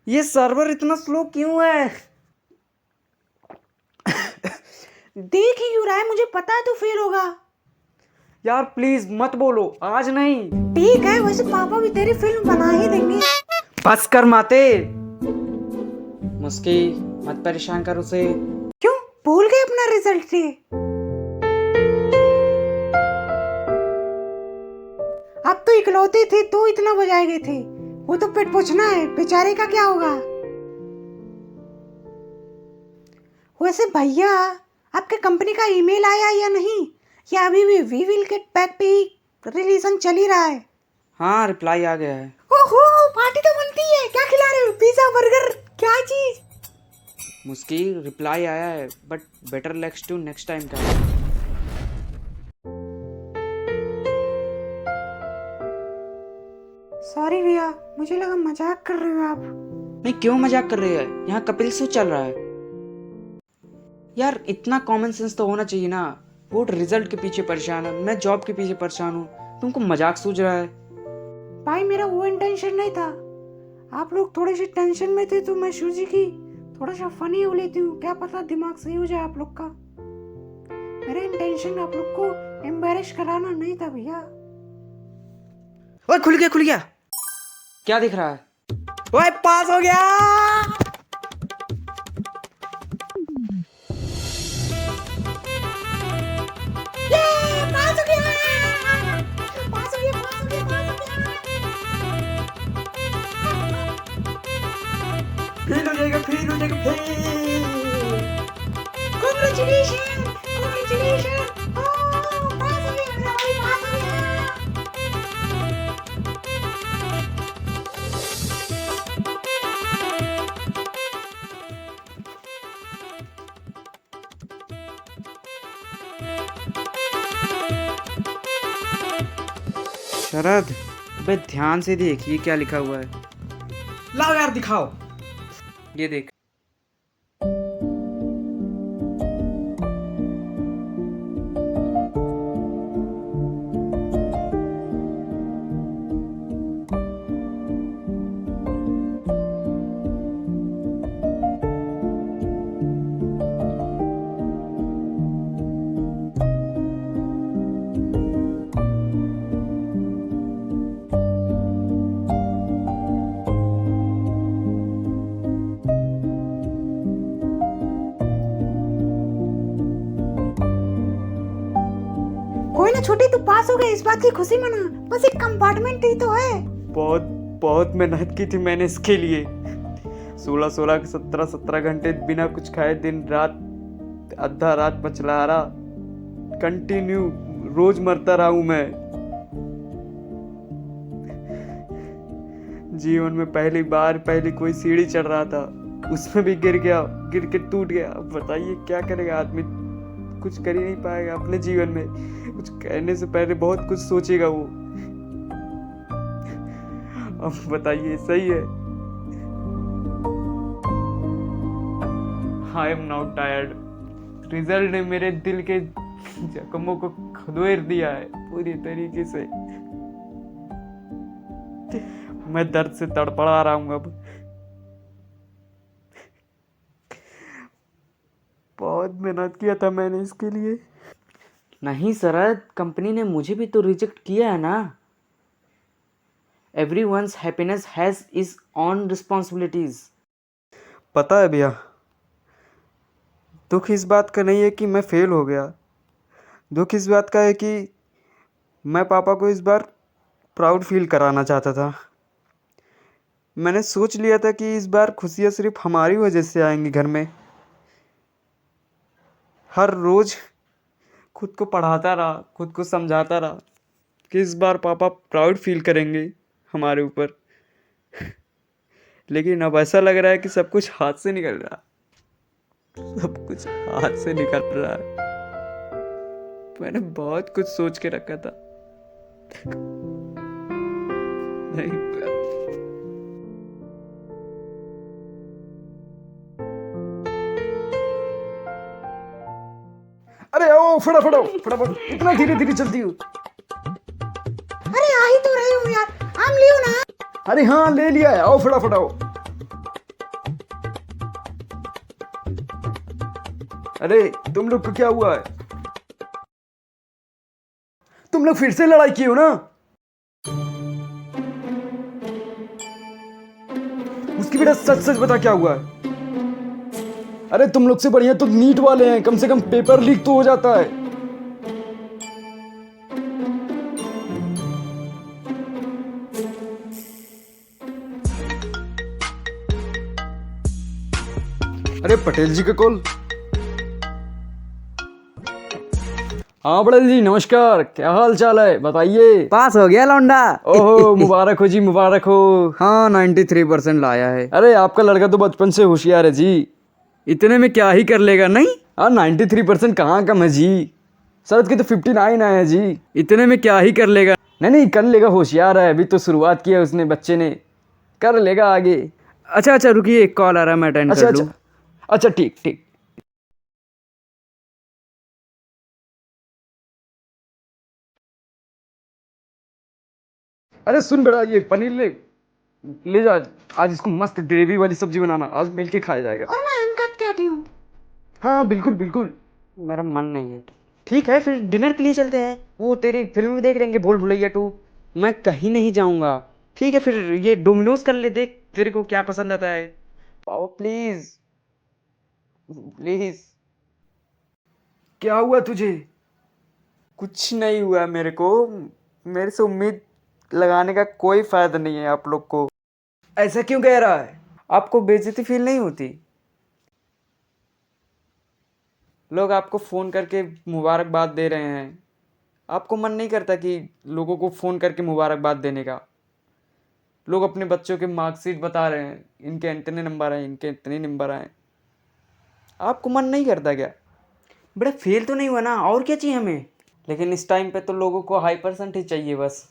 ये सर्वर इतना स्लो क्यों है? देख ही क्यों रहा है? मुझे पता है तू फेल होगा। यार प्लीज मत बोलो, आज नहीं। ठीक है, वैसे पापा भी तेरी फिल्म बना ही देंगे। बस कर माते। मुस्की, मत परेशान कर उसे। क्यों भूल गए अपना रिजल्ट थे? अब तो इकलौते थे तो इतना बजाए गए थे, वो तो पेट पूछना है, बेचारे का क्या होगा। वैसे भैया, आपके कंपनी का ईमेल आया या नहीं, या अभी भी वी विल गेट बैक पे ही रिलेशन चल ही रहा है? हाँ, रिप्लाई आ गया है। ओहो, पार्टी तो बनती है। क्या खिला रहे हो? पिज्जा, बर्गर, क्या चीज? मुस्की, रिप्लाई आया है but better let's to next time का। सॉरी भैया, मुझे लगा मजाक कर रहे हो आप। नहीं, क्यों मजाक कर रही है? यहाँ कपिल शो चल रहा है। यार इतना कॉमन सेंस तो होना चाहिए ना। वो रिजल्ट के पीछे परेशान है, मैं जॉब के पीछे परेशान हूँ, तुमको मजाक सूझ रहा है। भाई मेरा वो इंटेंशन नहीं था। आप लोग थोड़े से टेंशन में थे तो मैं सूजी की थोड़ा सा फनी हो लेती हूँ, क्या पता दिमाग सही हो जाए आप लोग का। मेरा इंटेंशन आप लोग को एम्बैरेस कराना नहीं था भैया। ओए खुल गया खुल गया। क्या दिख रहा है? ओए पास हो गया। पास हो गया, पास हो गया, पास हो गया, पास हो गया। फेल हो जाएगा, फेल हो जाएगा, फेल। Congratulation, congratulation. पास हो गया मेरा भाई, पास हो गया। शरद, अबे ध्यान से देखिए क्या लिखा हुआ है। लाओ यार दिखाओ। ये देख। कोई ना छोटी, तू पास हो गया, इस बात की खुशी मना। बस एक कंपार्टमेंट ही तो है। बहुत बहुत मेहनत की थी मैंने इसके लिए। 16 17 घंटे बिना कुछ खाए, दिन रात आधा रात मचला रहा, कंटिन्यू रोज मरता रहा हूं मैं। जीवन में पहली कोई सीढ़ी चढ़ रहा था, उसमें भी गिर गया, गिर के टूट गया। अब बताइए क्या करेगा आदमी? कुछ कर ही नहीं पाएगा अपने जीवन में। कुछ कहने से पहले बहुत कुछ सोचेगा वो। अब बताइए सही है। I am now tired. Result ने मेरे दिल के जख्मों को खदेड़ दिया है पूरी तरीके से। मैं दर्द से तड़पड़ा रहा हूं अब। बहुत मेहनत किया था मैंने इसके लिए। नहीं शरद, कंपनी ने मुझे भी तो रिजेक्ट किया है ना। Everyone's happiness has its own responsibilities. पता है भैया, दुख इस बात का नहीं है कि मैं फेल हो गया। दुख इस बात का है कि मैं पापा को इस बार प्राउड फील कराना चाहता था। मैंने सोच लिया था कि इस बार खुशियाँ सिर्फ हमारी वजह से आएंगी घर में। हर रोज़ खुद को पढ़ाता रहा, खुद को समझाता रहा कि इस बार पापा प्राउड फील करेंगे हमारे ऊपर। लेकिन अब ऐसा लग रहा है कि सब कुछ हाथ से निकल रहा है। सब कुछ हाथ से निकल रहा है। मैंने बहुत कुछ सोच के रखा था, नहीं हुआ। अरे आओ फटाफट आओ, फटाफट, इतना धीरे धीरे चलती हूँ। अरे आ ही तो रही हूँ यार, आम लियो ना। अरे हाँ ले लिया है, आओ फटाफट आओ। अरे तुम लोग को क्या हुआ है? तुम लोग फिर से लड़ाई की हो ना? उसकी बेटा सच सच बता क्या हुआ है? अरे तुम लोग से बढ़िया तो नीट वाले हैं, कम से कम पेपर लीक तो हो जाता है। अरे पटेल जी का कॉल। हाँ पटेल जी नमस्कार, क्या हाल चाल है बताइए। पास हो गया लौंडा। ओहो मुबारक हो जी, मुबारक हो। हाँ 93% लाया है। अरे आपका लड़का तो बचपन से होशियार है जी। इतने में क्या ही कर लेगा नहीं? हाँ 93% कहाँ कम है जी, शरद के तो 59 आए हैं जी। इतने में क्या ही कर लेगा? नहीं नहीं कर लेगा, होशियार है, अभी तो शुरुआत की है उसने, बच्चे ने, कर लेगा आगे। अच्छा अच्छा रुकिए, एक कॉल आ रहा है, मैं अटेंड अच्छा कर अच्छा लूँ। अच्छा ठीक ठीक। अरे सुन बेटा, ये पनीर ले ले जा, आज इसको मस्त ग्रेवी वाली सब्जी बनाना, आज मिल के खाया जाएगा। और मैं अंकत कहती हूँ। हाँ बिल्कुल बिल्कुल। मेरा मन नहीं है। ठीक है फिर डिनर के लिए चलते हैं, वो तेरी फिल्म देख लेंगे, भूल भुलैया 2। मैं कहीं नहीं जाऊंगा। ठीक है फिर ये डोमिनोज कर ले, देख तेरे को क्या पसंद आता है। पाओ प्लीज प्लीज। क्या हुआ तुझे? कुछ नहीं हुआ मेरे को। मेरे से उम्मीद लगाने का कोई फायदा नहीं है आप लोग को। ऐसा क्यों कह रहा है? आपको बेइज्जती फील नहीं होती? लोग आपको फ़ोन करके मुबारकबाद दे रहे हैं, आपको मन नहीं करता कि लोगों को फ़ोन करके मुबारकबाद देने का? लोग अपने बच्चों के मार्कशीट बता रहे हैं, इनके इतने नंबर आए, इनके इतने नंबर आए, आपको मन नहीं करता क्या? बड़ा फेल तो नहीं हुआ ना, और क्या चाहिए हमें? लेकिन इस टाइम पे तो लोगों को हाई परसेंट ही चाहिए बस।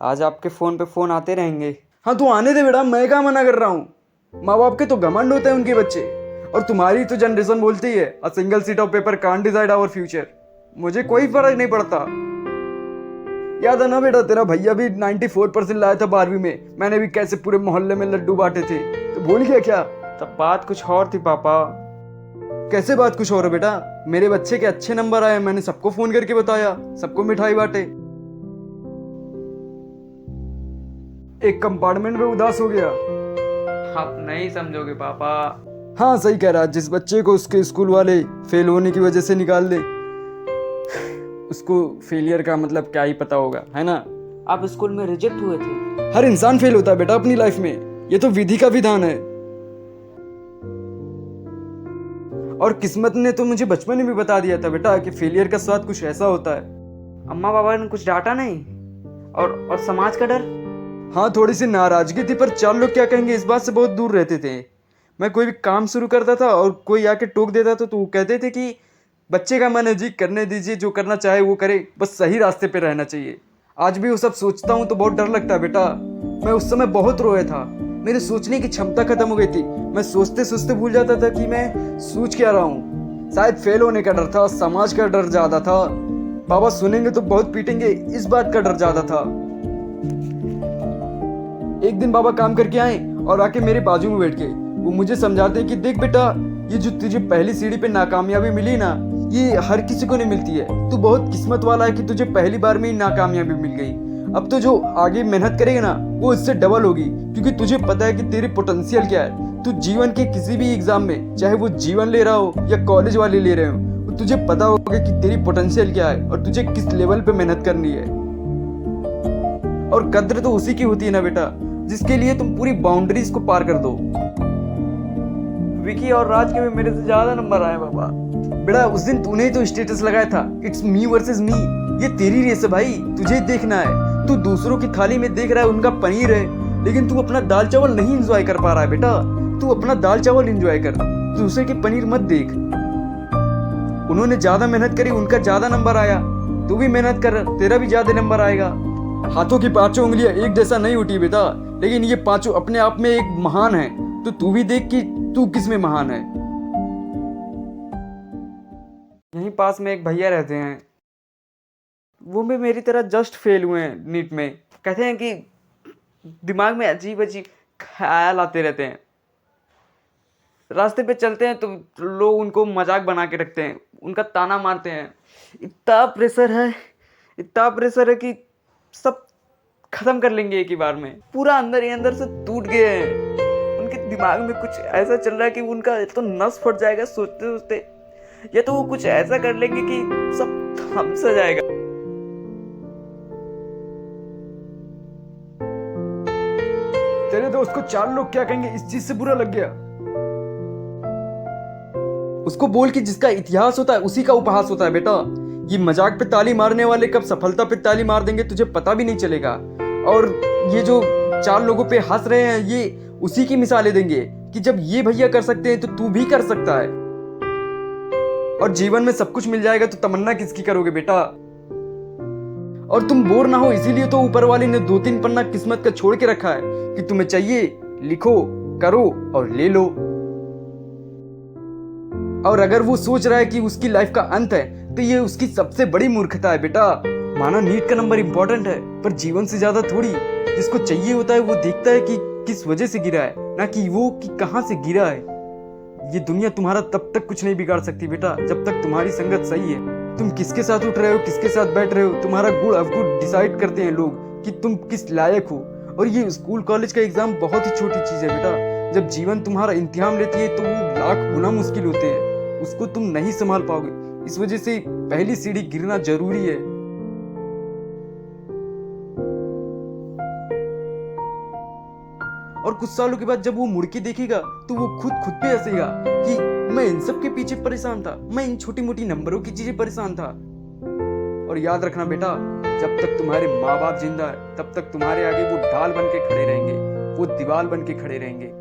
आज आपके फ़ोन पे फ़ोन आते रहेंगे। हाँ तू आने दे बेटा, मैं क्या मना कर रहा हूँ। माँ बाप के तो घमंड होते हैं उनके बच्चे, और तुम्हारी तो जनरेशन बोलती है a single sheet of paper can't decide our future. मुझे कोई फर्क नहीं पड़ता। याद है ना बेटा, तेरा भैया भी 94% लाया था 12वीं में, मैंने भी कैसे पूरे मोहल्ले में लड्डू बांटे थे, तो भूल गया क्या? तब बात कुछ और थी पापा। कैसे बात कुछ और है बेटा? मेरे बच्चे के अच्छे नंबर आए, मैंने सबको फोन करके बताया, सबको मिठाई बांटे। एक कंपार्टमेंट में उदास हो गया। आप नहीं समझोगे पापा। हाँ सही कह रहा है, जिस बच्चे को उसके स्कूल वाले फेल होने की वजह से निकाल दे, उसको फेलियर का मतलब क्या ही पता होगा, है ना? आप स्कूल में रिजेक्ट हुए थे। हर इंसान फेल होता है बेटा अपनी लाइफ में, ये तो विधि का विधान है। और किस्मत ने तो मुझे बचपन में भी बता दिया था बेटा कि फेलियर का स्वाद कुछ ऐसा होता है। अम्मा पापा ने कुछ डांटा नहीं? और समाज का डर? हाँ थोड़ी सी नाराजगी थी, पर 4 लोग क्या कहेंगे इस बात से बहुत दूर रहते थे। मैं कोई भी काम शुरू करता था और कोई आके टोक देता था तो वो कहते थे कि बच्चे का मन है जी, करने दीजिए, जो करना चाहे वो करे, बस सही रास्ते पे रहना चाहिए। आज भी वो सब सोचता हूँ तो बहुत डर लगता है बेटा। मैं उस समय बहुत रोया था, मेरी सोचने की क्षमता खत्म हो गई थी। मैं सोचते सोचते भूल जाता था कि मैं सोच क्या रहा हूँ। शायद फेल होने का डर था, समाज का डर ज्यादा था, बाबा सुनेंगे तो बहुत पीटेंगे, इस बात का डर ज्यादा था। एक दिन बाबा काम करके आए और आके मेरे बाजू में बैठ गए। वो मुझे समझाते कि देख बेटा, ये जो तुझे पहली सीढ़ी पे नाकामयाबी मिली ना, ये हर किसी को नहीं मिलती है। तू बहुत किस्मत वाला है कि तुझे पहली बार में ही नाकामयाबी मिल गई। अब तो जो आगे मेहनत करेगा ना वो इससे डबल होगी, क्योंकि तुझे पता है कि तेरी पोटेंशियल क्या है। तू जीवन के किसी भी एग्जाम में, चाहे वो जीवन ले रहा हो या कॉलेज वाले ले रहे हो, तुझे पता होगा कि तेरी पोटेंशियल क्या है और तुझे किस लेवल पे मेहनत करनी है। और कद्र तो उसी की होती है ना बेटा, जिसके लिए तुम पूरी बाउंड्रीज को पार कर दो। विकी और राज के भी मेरे से ज्यादा नंबर आए पापा। बेटा उस दिन तूने ही तो स्टेटस लगाया था, इट्स मी वर्सेस मी। ये तेरी रेस है भाई, तुझे ही देखना है। तू दूसरों की थाली में देख रहा है उनका पनीर है, लेकिन तू अपना दाल चावल नहीं एंजॉय कर पा रहा है बेटा। तू अपना दाल चावल एंजॉय कर, दूसरे के पनीर मत देख। उन्होंने ज्यादा मेहनत करी, उनका ज्यादा नंबर आया, तू भी मेहनत कर, तेरा भी ज्यादा नंबर आएगा। हाथों की 5 उंगलियां एक जैसा नहीं उठी बेटा, लेकिन ये 5 अपने आप में एक महान है। तो तू भी देख कि तू किस में महान है। यहीं पास में एक भैया रहते हैं, वो भी मेरी तरह जस्ट फेल हुए हैं नीट में। कहते हैं कि दिमाग में अजीब अजीब ख्याल आते रहते हैं। रास्ते पे चलते हैं तो लोग उनको मजाक बना के रखते हैं, उनका ताना मारते हैं। इतना प्रेशर है कि सब खत्म कर लेंगे एक ही बार में। पूरा अंदर ही अंदर से टूट गए हैं। उनके दिमाग में कुछ ऐसा चल रहा है कि उनका तो नस फट जाएगा सोचते सोचते, या तो वो कुछ ऐसा कर लेंगे कि सब थम सा जाएगा। तेरे दोस्त को 4 लोग क्या कहेंगे इस चीज से बुरा लग गया? उसको बोल कि जिसका इतिहास होता है उसी का उपहास होता है बेटा। ये मजाक पे ताली मारने वाले कब सफलता पे ताली मार देंगे तुझे पता भी नहीं चलेगा। और ये जो 4 लोगों पे हंस रहे हैं ये उसी की मिसालें देंगे कि जब ये भैया कर सकते हैं तो तू भी कर सकता है। और जीवन में सब कुछ मिल जाएगा तो तमन्ना किसकी करोगे बेटा? और तुम बोर ना हो इसीलिए तो ऊपर वाले ने 2-3 पन्ना किस्मत का छोड़ के रखा है कि तुम्हें चाहिए लिखो, करो और ले लो। और अगर वो सोच रहा है कि उसकी लाइफ का अंत है तो ये उसकी सबसे बड़ी मूर्खता है बेटा। माना नीट का नंबर इंपॉर्टेंट है पर जीवन से ज्यादा थोड़ी। जिसको चाहिए होता है वो देखता है कि किस वजह से गिरा है, ना कि वो कि कहां से गिरा है। ये दुनिया तुम्हारा तब तक कुछ नहीं बिगाड़ सकती बेटा जब तक तुम्हारी संगत सही है। तुम किसके साथ उठ रहे हो, किसके साथ बैठ रहे हो, तुम्हारा गुण अवगुण डिसाइड करते हैं लोग कि तुम किस लायक हो। और ये स्कूल कॉलेज का एग्जाम बहुत ही छोटी चीज है बेटा। जब जीवन तुम्हारा इम्तिहान लेती है तो वो लाख गुना मुश्किल होते हैं, उसको तुम नहीं संभाल पाओगे। इस वजह से पहली सीढ़ी गिरना जरूरी है। और कुछ सालों के बाद जब वो मुड़ के देखेगा तो वो खुद पे हंसेगा कि मैं इन सब के पीछे परेशान था, मैं इन छोटी मोटी नंबरों की चीजें परेशान था। और याद रखना बेटा, जब तक तुम्हारे माँ बाप जिंदा है तब तक तुम्हारे आगे वो ढाल बन के खड़े रहेंगे, वो दीवार बन के खड़े रहेंगे।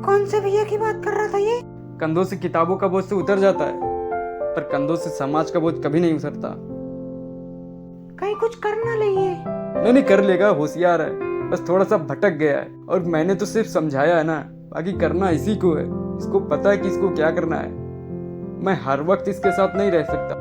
कौन से भैया की बात कर रहा था ये? कंधों से किताबों का बोझ तो उतर जाता है पर कंधों से समाज का बोझ कभी नहीं उतरता। कहीं कुछ करना नहीं है। नहीं कर लेगा, होशियार है, बस थोड़ा सा भटक गया है। और मैंने तो सिर्फ समझाया है ना, बाकी करना इसी को है। इसको पता है कि इसको क्या करना है। मैं हर वक्त इसके साथ नहीं रह सकता।